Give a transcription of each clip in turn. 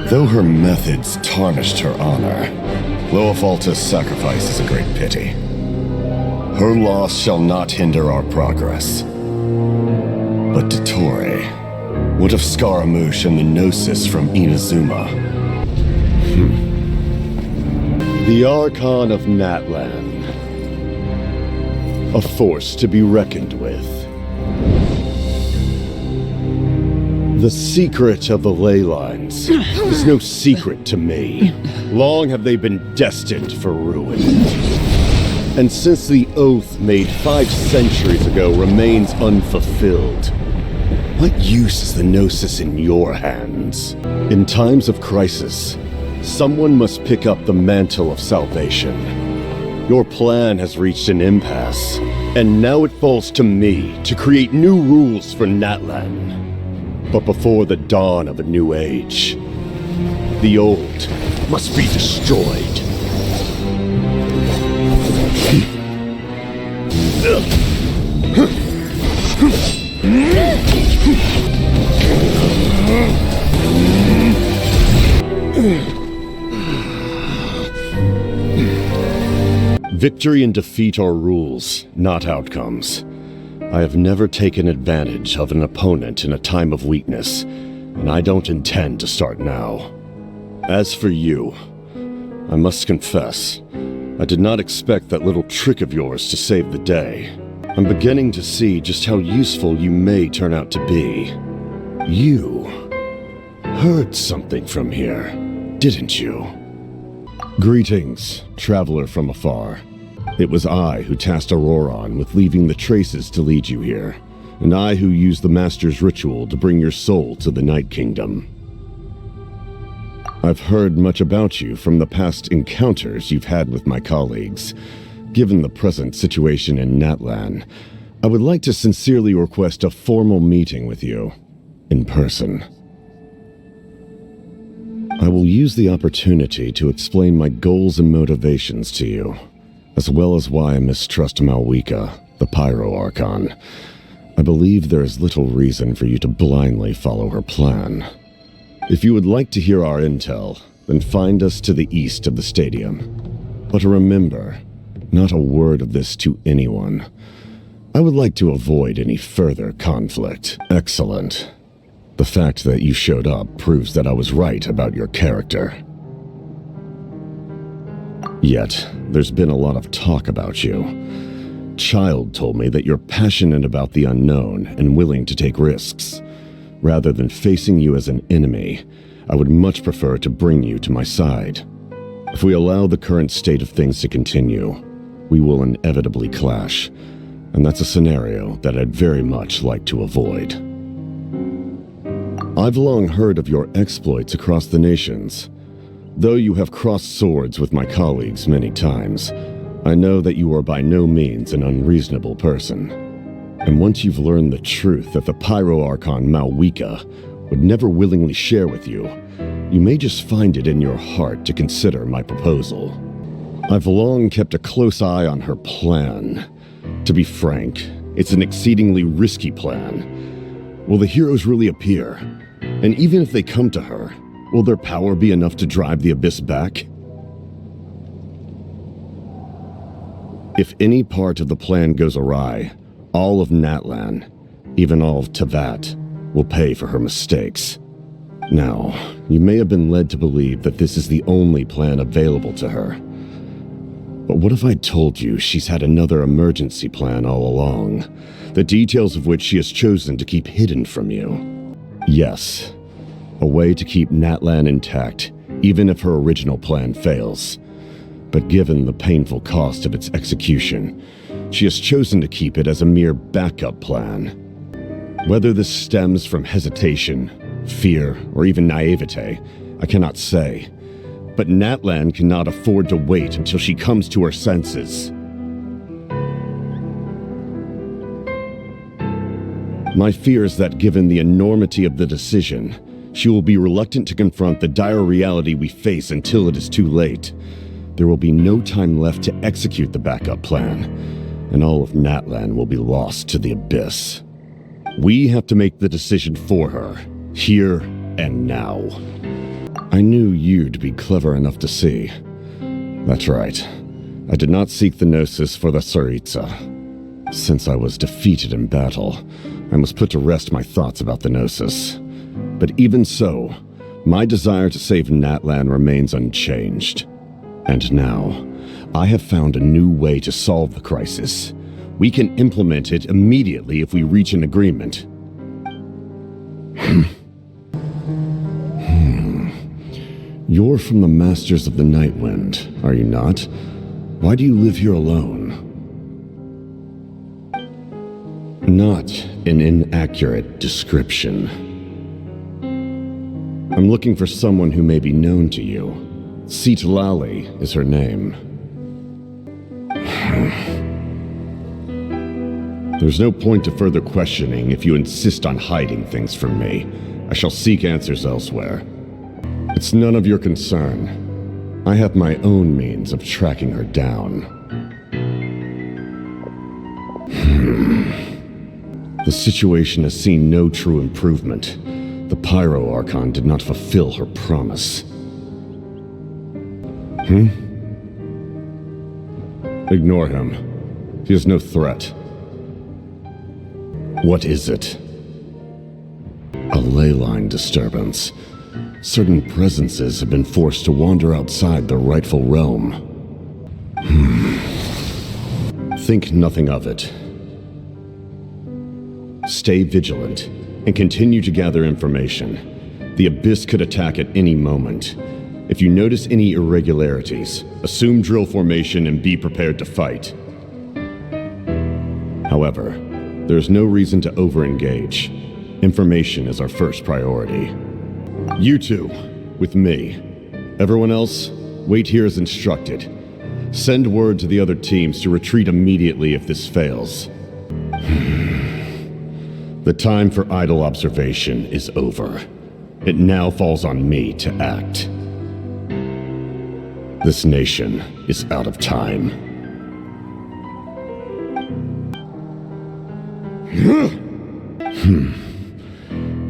Though her methods tarnished her honor, Loafalta's sacrifice is a great pity. Her loss shall not hinder our progress. But Dottore, what of Scaramouche and the Gnosis from Inazuma? The Archon of Natlan. A force to be reckoned with. The secret of the ley lines is no secret to me. Long have they been destined for ruin. And since the oath made 5 centuries ago remains unfulfilled, what use is the Gnosis in your hands? In times of crisis, someone must pick up the mantle of salvation. Your plan has reached an impasse, and now it falls to me to create new rules for Natlan. But before the dawn of a new age, the old must be destroyed. Victory and defeat are rules, not outcomes. I have never taken advantage of an opponent in a time of weakness, and I don't intend to start now. As for you, I must confess, I did not expect that little trick of yours to save the day. I'm beginning to see just how useful you may turn out to be. You heard something from here, didn't you? Greetings, traveler from afar. It was I who tasked Auroron with leaving the traces to lead you here, and I who used the Master's ritual to bring your soul to the Night Kingdom. I've heard much about you from the past encounters you've had with my colleagues. Given the present situation in Natlan, I would like to sincerely request a formal meeting with you, in person. I will use the opportunity to explain my goals and motivations to you, as well as why I mistrust Malwika, the Pyro Archon. I believe there is little reason for you to blindly follow her plan. If you would like to hear our intel, then find us to the east of the stadium. But remember, not a word of this to anyone. I would like to avoid any further conflict. Excellent. The fact that you showed up proves that I was right about your character. Yet, there's been a lot of talk about you. Child told me that you're passionate about the unknown and willing to take risks. Rather than facing you as an enemy, I would much prefer to bring you to my side. If we allow the current state of things to continue, we will inevitably clash, and that's a scenario that I'd very much like to avoid. I've long heard of your exploits across the nations. Though you have crossed swords with my colleagues many times, I know that you are by no means an unreasonable person. And once you've learned the truth that the Pyro Archon Malwika would never willingly share with you, you may just find it in your heart to consider my proposal. I've long kept a close eye on her plan. To be frank, it's an exceedingly risky plan. Will the heroes really appear? And even if they come to her, will their power be enough to drive the Abyss back? If any part of the plan goes awry, all of Natlan, even all of Tevat, will pay for her mistakes. Now, you may have been led to believe that this is the only plan available to her. But what if I told you she's had another emergency plan all along, the details of which she has chosen to keep hidden from you? Yes, a way to keep Natlan intact, even if her original plan fails. But given the painful cost of its execution, she has chosen to keep it as a mere backup plan. Whether this stems from hesitation, fear, or even naivete, I cannot say. But Natlan cannot afford to wait until she comes to her senses. My fear is that given the enormity of the decision, she will be reluctant to confront the dire reality we face until it is too late. There will be no time left to execute the backup plan, and all of Natlan will be lost to the Abyss. We have to make the decision for her, here and now. I knew you'd be clever enough to see. That's right. I did not seek the Gnosis for the Tsaritsa. Since I was defeated in battle, I must put to rest my thoughts about the Gnosis. But even so, my desire to save Natlan remains unchanged. And now, I have found a new way to solve the crisis. We can implement it immediately if we reach an agreement. You're from the Masters of the Nightwind, are you not? Why do you live here alone? Not an inaccurate description. I'm looking for someone who may be known to you. Citlali is her name. There's no point to further questioning if you insist on hiding things from me. I shall seek answers elsewhere. It's none of your concern. I have my own means of tracking her down. The situation has seen no true improvement. The Pyro Archon did not fulfill her promise. Ignore him. He is no threat. What is it? A ley line disturbance. Certain presences have been forced to wander outside their rightful realm. Think nothing of it. Stay vigilant and continue to gather information. The Abyss could attack at any moment. If you notice any irregularities, assume drill formation and be prepared to fight. However, there's no reason to over-engage. Information is our first priority. You two, with me. Everyone else, wait here as instructed. Send word to the other teams to retreat immediately if this fails. The time for idle observation is over. It now falls on me to act. This nation is out of time.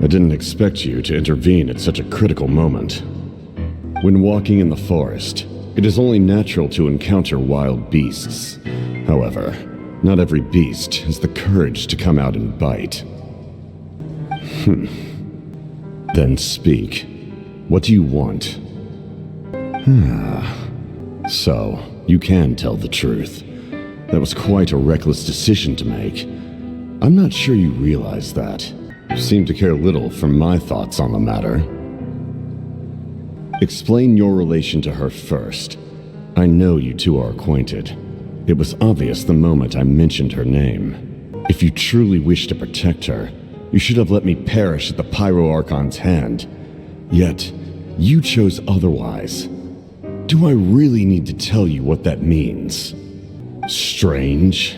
I didn't expect you to intervene at such a critical moment. When walking in the forest, it is only natural to encounter wild beasts. However, not every beast has the courage to come out and bite. Then speak. What do you want? So, you can tell the truth. That was quite a reckless decision to make. I'm not sure you realize that. You seem to care little for my thoughts on the matter. Explain your relation to her first. I know you two are acquainted. It was obvious the moment I mentioned her name. If you truly wish to protect her, you should have let me perish at the Pyro Archon's hand. Yet, you chose otherwise. Do I really need to tell you what that means? Strange.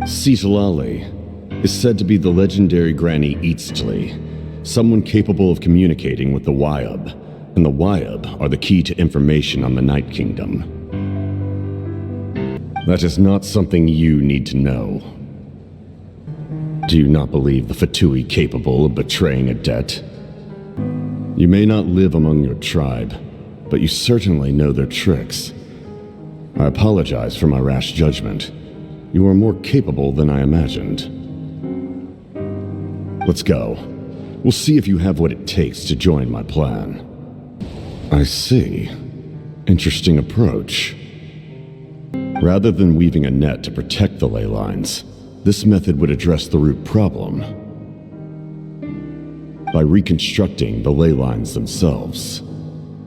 Citlali is said to be the legendary Granny Eastly, someone capable of communicating with the Wyab, and the Wyab are the key to information on the Night Kingdom. That is not something you need to know. Do you not believe the Fatui capable of betraying a debt? You may not live among your tribe, but you certainly know their tricks. I apologize for my rash judgment. You are more capable than I imagined. Let's go. We'll see if you have what it takes to join my plan. I see. Interesting approach. Rather than weaving a net to protect the ley lines, this method would address the root problem by reconstructing the ley lines themselves.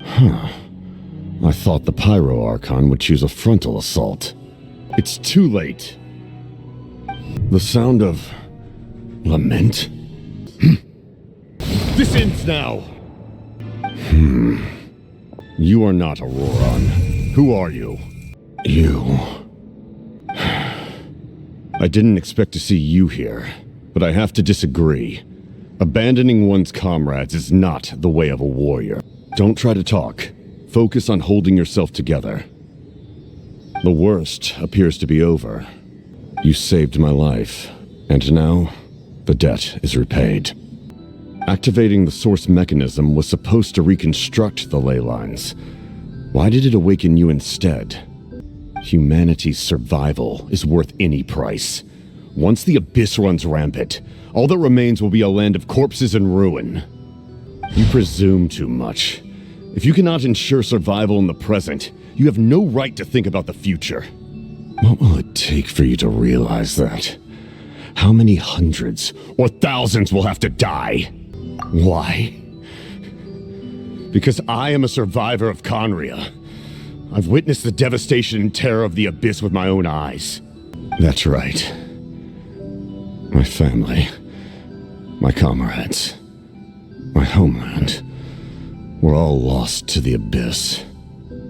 I thought the Pyro Archon would choose a frontal assault. It's too late. The sound of lament? This ends now! You are not Auroron. Who are you? You... I didn't expect to see you here, but I have to disagree. Abandoning one's comrades is not the way of a warrior. Don't try to talk. Focus on holding yourself together. The worst appears to be over. You saved my life, and now the debt is repaid. Activating the source mechanism was supposed to reconstruct the ley lines. Why did it awaken you instead? Humanity's survival is worth any price. Once the Abyss runs rampant, all that remains will be a land of corpses and ruin. You presume too much. If you cannot ensure survival in the present, you have no right to think about the future. What will it take for you to realize that? How many hundreds or thousands will have to die? Why? Because I am a survivor of Conria. I've witnessed the devastation and terror of the Abyss with my own eyes. That's right. My family, my comrades, my homeland, were all lost to the Abyss.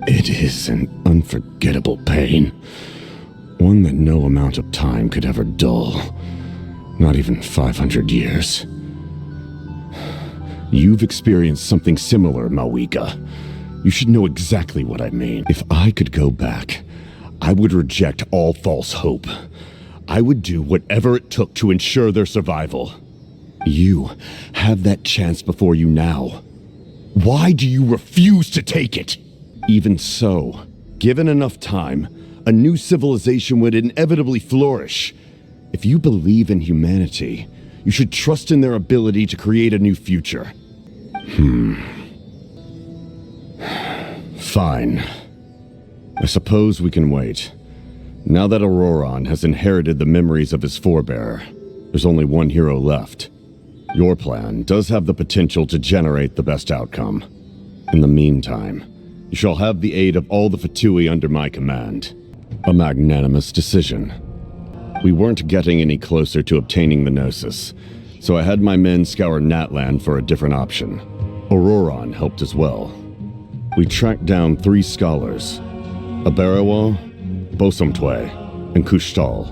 It is an unforgettable pain, one that no amount of time could ever dull, not even 500 years. You've experienced something similar, Mawika. You should know exactly what I mean. If I could go back, I would reject all false hope. I would do whatever it took to ensure their survival. You have that chance before you now. Why do you refuse to take it? Even so, given enough time, a new civilization would inevitably flourish. If you believe in humanity, you should trust in their ability to create a new future. Fine. I suppose we can wait. Now that Auroron has inherited the memories of his forebear, there's only one hero left. Your plan does have the potential to generate the best outcome. In the meantime, you shall have the aid of all the Fatui under my command. A magnanimous decision. We weren't getting any closer to obtaining the Gnosis, so I had my men scour Natlan for a different option. Auroron helped as well. We tracked down 3 scholars, Abarawa, Bosomtwe, and Kushtal,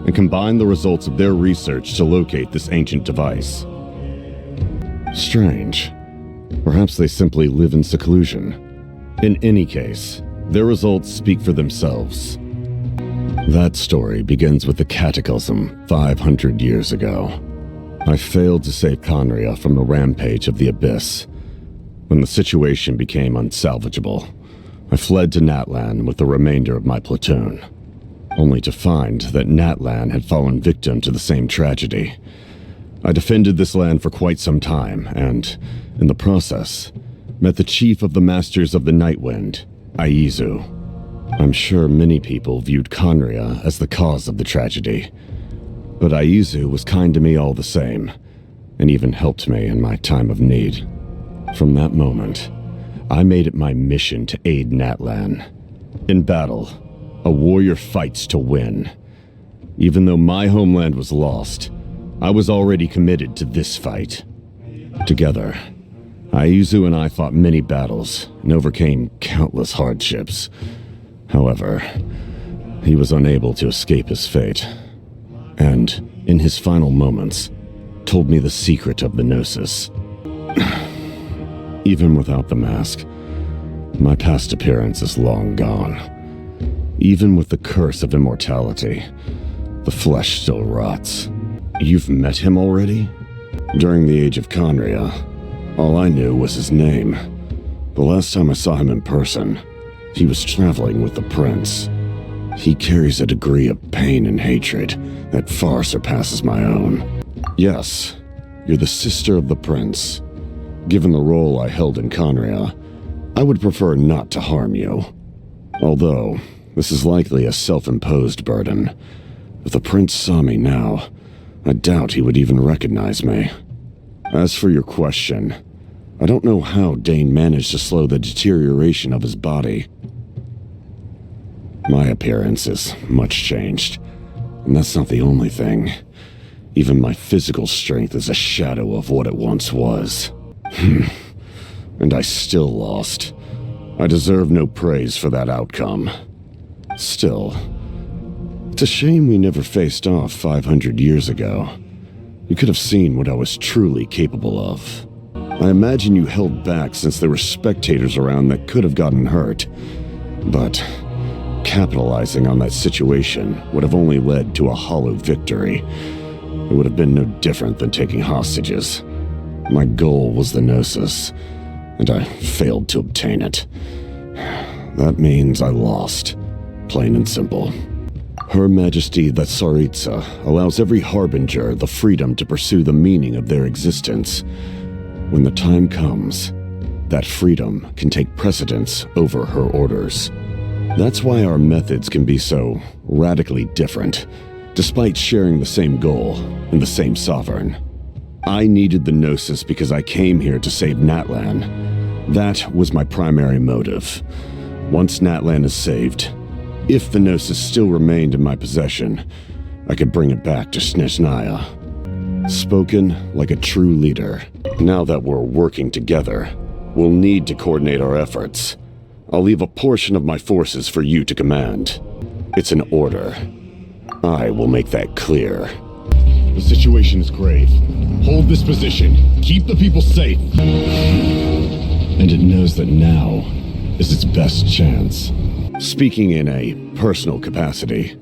and combined the results of their research to locate this ancient device. Strange. Perhaps they simply live in seclusion. In any case, their results speak for themselves. That story begins with the Cataclysm 500 years ago. I failed to save Conria from the rampage of the Abyss. When the situation became unsalvageable, I fled to Natlan with the remainder of my platoon, only to find that Natlan had fallen victim to the same tragedy. I defended this land for quite some time, and, in the process, met the chief of the Masters of the Nightwind, Aizu. I'm sure many people viewed Conria as the cause of the tragedy, but Aizu was kind to me all the same, and even helped me in my time of need. From that moment, I made it my mission to aid Natlan. In battle, a warrior fights to win. Even though my homeland was lost, I was already committed to this fight. Together, Aizu and I fought many battles and overcame countless hardships. However, he was unable to escape his fate, and, in his final moments, told me the secret of the Gnosis. Even without the mask, my past appearance is long gone. Even with the curse of immortality, the flesh still rots. You've met him already? During the age of Conria, all I knew was his name. The last time I saw him in person, he was traveling with the prince. He carries a degree of pain and hatred that far surpasses my own. Yes, you're the sister of the prince. Given the role I held in Conria, I would prefer not to harm you. Although, this is likely a self-imposed burden. If the prince saw me now, I doubt he would even recognize me. As for your question, I don't know how Dane managed to slow the deterioration of his body. My appearance is much changed, and that's not the only thing. Even my physical strength is a shadow of what it once was. And I still lost. I deserve no praise for that outcome. Still, it's a shame we never faced off 500 years ago. You could have seen what I was truly capable of. I imagine you held back since there were spectators around that could have gotten hurt. But capitalizing on that situation would have only led to a hollow victory. It would have been no different than taking hostages. My goal was the Gnosis, and I failed to obtain it. That means I lost, plain and simple. Her Majesty the Tsaritsa allows every harbinger the freedom to pursue the meaning of their existence. When the time comes, that freedom can take precedence over her orders. That's why our methods can be so radically different, despite sharing the same goal and the same sovereign. I needed the Gnosis because I came here to save Natlan. That was my primary motive. Once Natlan is saved, if the Gnosis still remained in my possession, I could bring it back to Snezhnaya. Spoken like a true leader. Now that we're working together, we'll need to coordinate our efforts. I'll leave a portion of my forces for you to command. It's an order. I will make that clear. The situation is grave. Hold this position. Keep the people safe. And it knows that now is its best chance. Speaking in a personal capacity,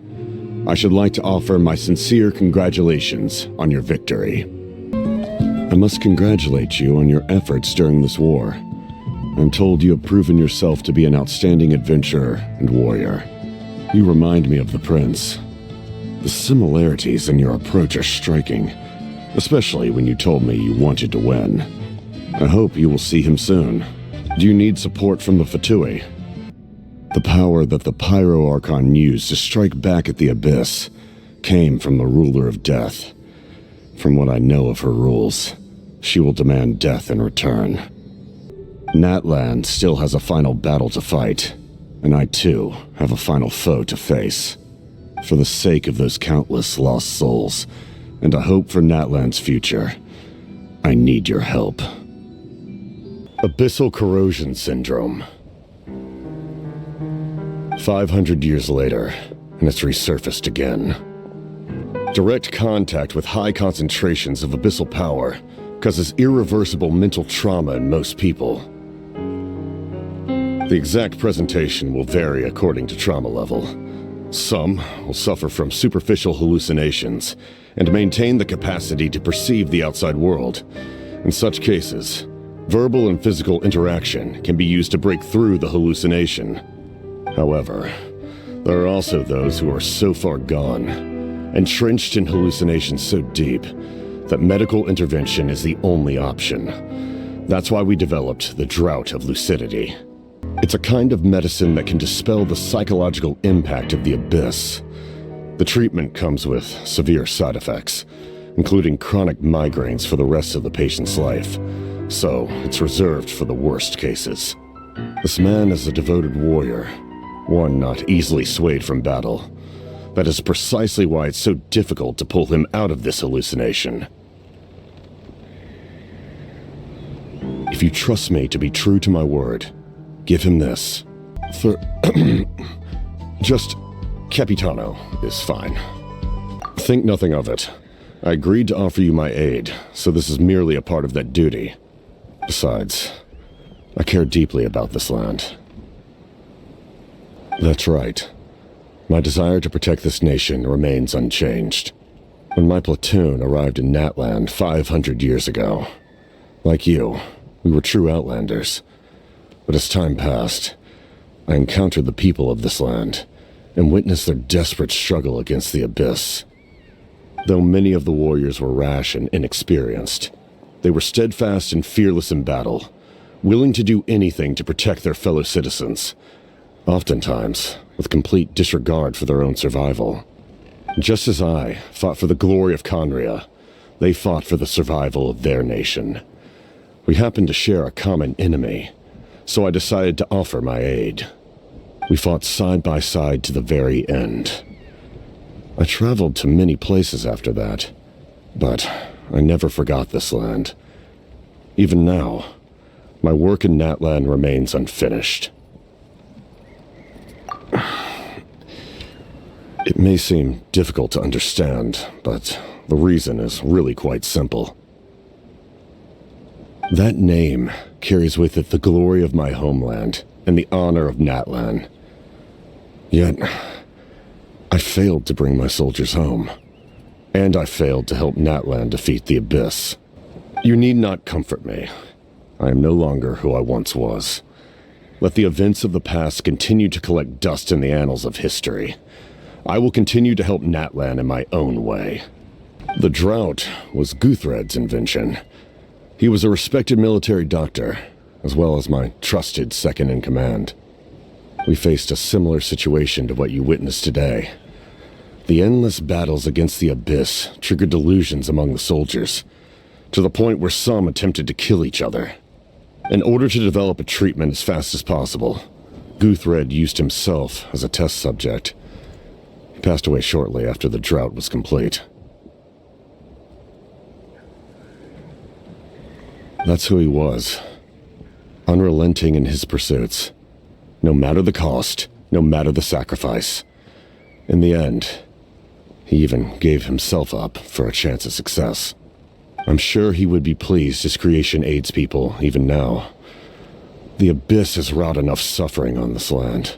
I should like to offer my sincere congratulations on your victory. I must congratulate you on your efforts during this war. I'm told you have proven yourself to be an outstanding adventurer and warrior. You remind me of the prince. The similarities in your approach are striking, especially when you told me you wanted to win. I hope you will see him soon. Do you need support from the Fatui? The power that the Pyro Archon used to strike back at the Abyss came from the Ruler of Death. From what I know of her rules, she will demand death in return. Natlan still has a final battle to fight, and I too have a final foe to face. For the sake of those countless lost souls, and a hope for Natlan's future, I need your help. Abyssal Corrosion Syndrome. 500 years later, and it's resurfaced again. Direct contact with high concentrations of abyssal power causes irreversible mental trauma in most people. The exact presentation will vary according to trauma level. Some will suffer from superficial hallucinations and maintain the capacity to perceive the outside world. In such cases, verbal and physical interaction can be used to break through the hallucination. However, there are also those who are so far gone, entrenched in hallucinations so deep, that medical intervention is the only option. That's why we developed the Drought of Lucidity. It's a kind of medicine that can dispel the psychological impact of the Abyss. The treatment comes with severe side effects, including chronic migraines for the rest of the patient's life, so it's reserved for the worst cases. This man is a devoted warrior, one not easily swayed from battle. That is precisely why it's so difficult to pull him out of this hallucination. If you trust me to be true to my word, give him this. Just capitano is fine. Think nothing of it. I agreed to offer you my aid, so this is merely a part of that duty. Besides, I care deeply about this land. That's right. My desire to protect this nation remains unchanged. When my platoon arrived in Natlan 500 years ago, like you, we were true outlanders. But as time passed, I encountered the people of this land and witnessed their desperate struggle against the Abyss. Though many of the warriors were rash and inexperienced, they were steadfast and fearless in battle, willing to do anything to protect their fellow citizens, oftentimes with complete disregard for their own survival. Just as I fought for the glory of Conria, they fought for the survival of their nation. We happened to share a common enemy, so I decided to offer my aid. We fought side by side to the very end. I traveled to many places after that, but I never forgot this land. Even now, my work in Natlan remains unfinished. It may seem difficult to understand, but the reason is really quite simple. That name carries with it the glory of my homeland and the honor of Natlan. Yet, I failed to bring my soldiers home, and I failed to help Natlan defeat the Abyss. You need not comfort me. I am no longer who I once was. Let the events of the past continue to collect dust in the annals of history. I will continue to help Natlan in my own way. The drought was Guthred's invention. He was a respected military doctor, as well as my trusted second-in-command. We faced a similar situation to what you witnessed today. The endless battles against the Abyss triggered delusions among the soldiers, to the point where some attempted to kill each other. In order to develop a treatment as fast as possible, Guthred used himself as a test subject. He passed away shortly after the drought was complete. That's who he was. Unrelenting in his pursuits. No matter the cost, no matter the sacrifice. In the end, he even gave himself up for a chance at success. I'm sure he would be pleased his creation aids people, even now. The Abyss has wrought enough suffering on this land.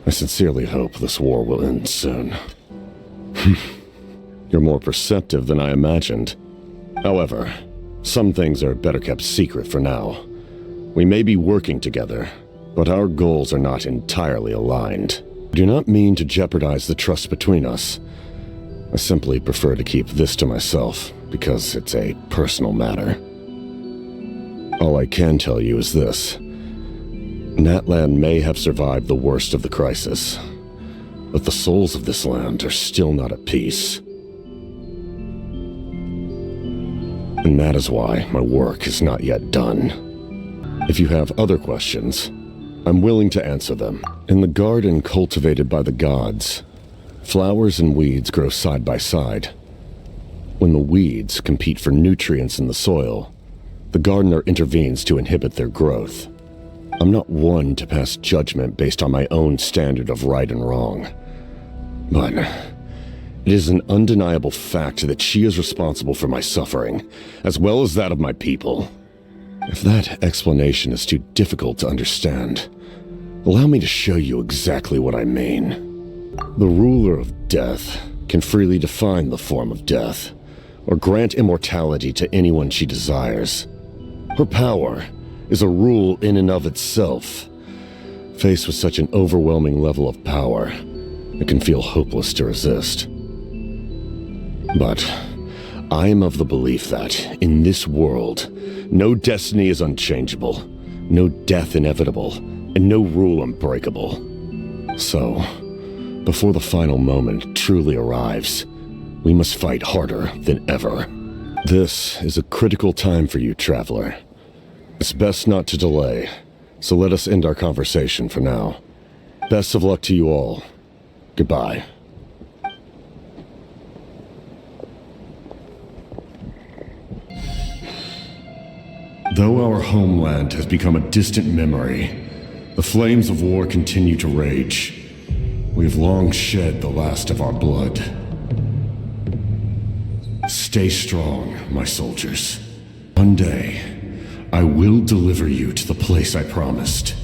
I sincerely hope this war will end soon. You're more perceptive than I imagined. However, some things are better kept secret for now. We may be working together, but our goals are not entirely aligned. I do not mean to jeopardize the trust between us. I simply prefer to keep this to myself, because it's a personal matter. All I can tell you is this. Natlan may have survived the worst of the crisis, but the souls of this land are still not at peace. And that is why my work is not yet done. If you have other questions, I'm willing to answer them. In the garden cultivated by the gods, flowers and weeds grow side by side. When the weeds compete for nutrients in the soil, the gardener intervenes to inhibit their growth. I'm not one to pass judgment based on my own standard of right and wrong. But it is an undeniable fact that she is responsible for my suffering, as well as that of my people. If that explanation is too difficult to understand, allow me to show you exactly what I mean. The ruler of death can freely define the form of death, or grant immortality to anyone she desires. Her power is a rule in and of itself. Faced with such an overwhelming level of power, it can feel hopeless to resist. But I am of the belief that, in this world, no destiny is unchangeable, no death inevitable, and no rule unbreakable. So, before the final moment truly arrives, we must fight harder than ever. This is a critical time for you, traveler. It's best not to delay, so let us end our conversation for now. Best of luck to you all. Goodbye. Though our homeland has become a distant memory, the flames of war continue to rage. We have long shed the last of our blood. Stay strong, my soldiers. One day, I will deliver you to the place I promised.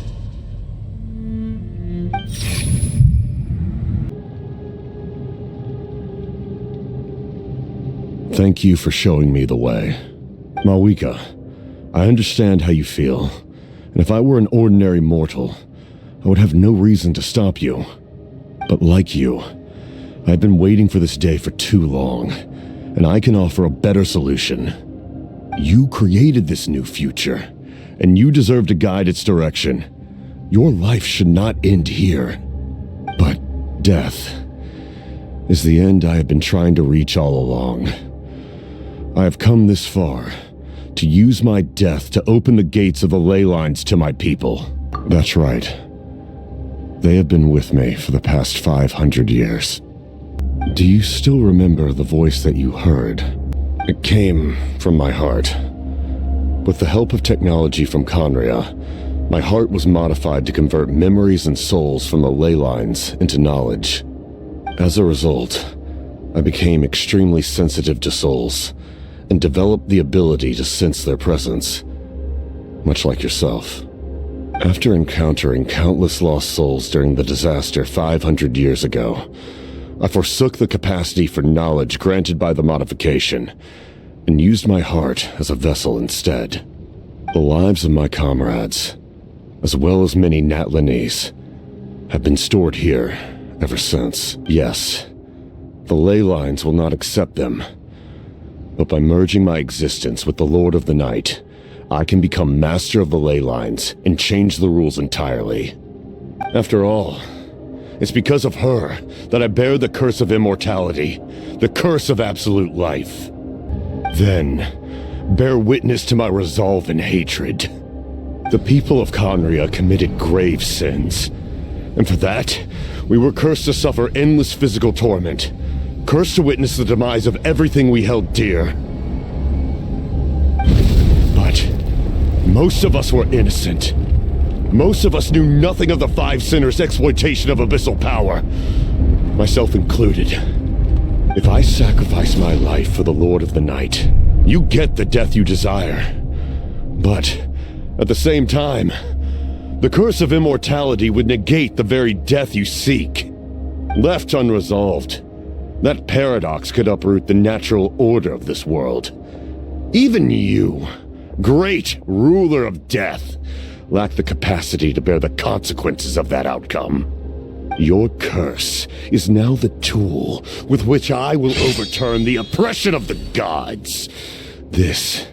Thank you for showing me the way. Mawika, I understand how you feel, and if I were an ordinary mortal, I would have no reason to stop you. But like you, I've been waiting for this day for too long, and I can offer a better solution. You created this new future, and you deserve to guide its direction. Your life should not end here. But death is the end I have been trying to reach all along. I have come this far to use my death to open the gates of the ley lines to my people. That's right. They have been with me for the past 500 years. Do you still remember the voice that you heard? It came from my heart. With the help of technology from Conria, my heart was modified to convert memories and souls from the ley lines into knowledge. As a result, I became extremely sensitive to souls and developed the ability to sense their presence, much like yourself. After encountering countless lost souls during the disaster 500 years ago, I forsook the capacity for knowledge granted by the modification and used my heart as a vessel instead. The lives of my comrades, as well as many Natlanese, have been stored here ever since. Yes, the ley lines will not accept them, but by merging my existence with the Lord of the Night, I can become master of the ley lines and change the rules entirely. After all, it's because of her that I bear the curse of immortality, the curse of absolute life. Then, bear witness to my resolve and hatred. The people of Conria committed grave sins, and for that, we were cursed to suffer endless physical torment, cursed to witness the demise of everything we held dear. But most of us were innocent. Most of us knew nothing of the Five Sinners' exploitation of abyssal power, myself included. If I sacrifice my life for the Lord of the Night, you get the death you desire. But at the same time, the curse of immortality would negate the very death you seek. Left unresolved, that paradox could uproot the natural order of this world. Even you, great ruler of death, lack the capacity to bear the consequences of that outcome. Your curse is now the tool with which I will overturn the oppression of the gods. This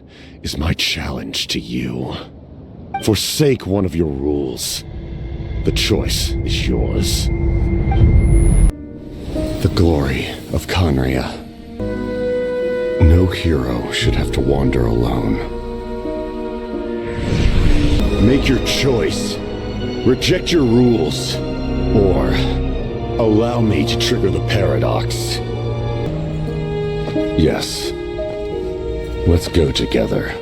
is my challenge to you. Forsake one of your rules. The choice is yours. The glory of Conria. No hero should have to wander alone. Make your choice. Reject your rules. Or allow me to trigger the paradox. Yes. Let's go together.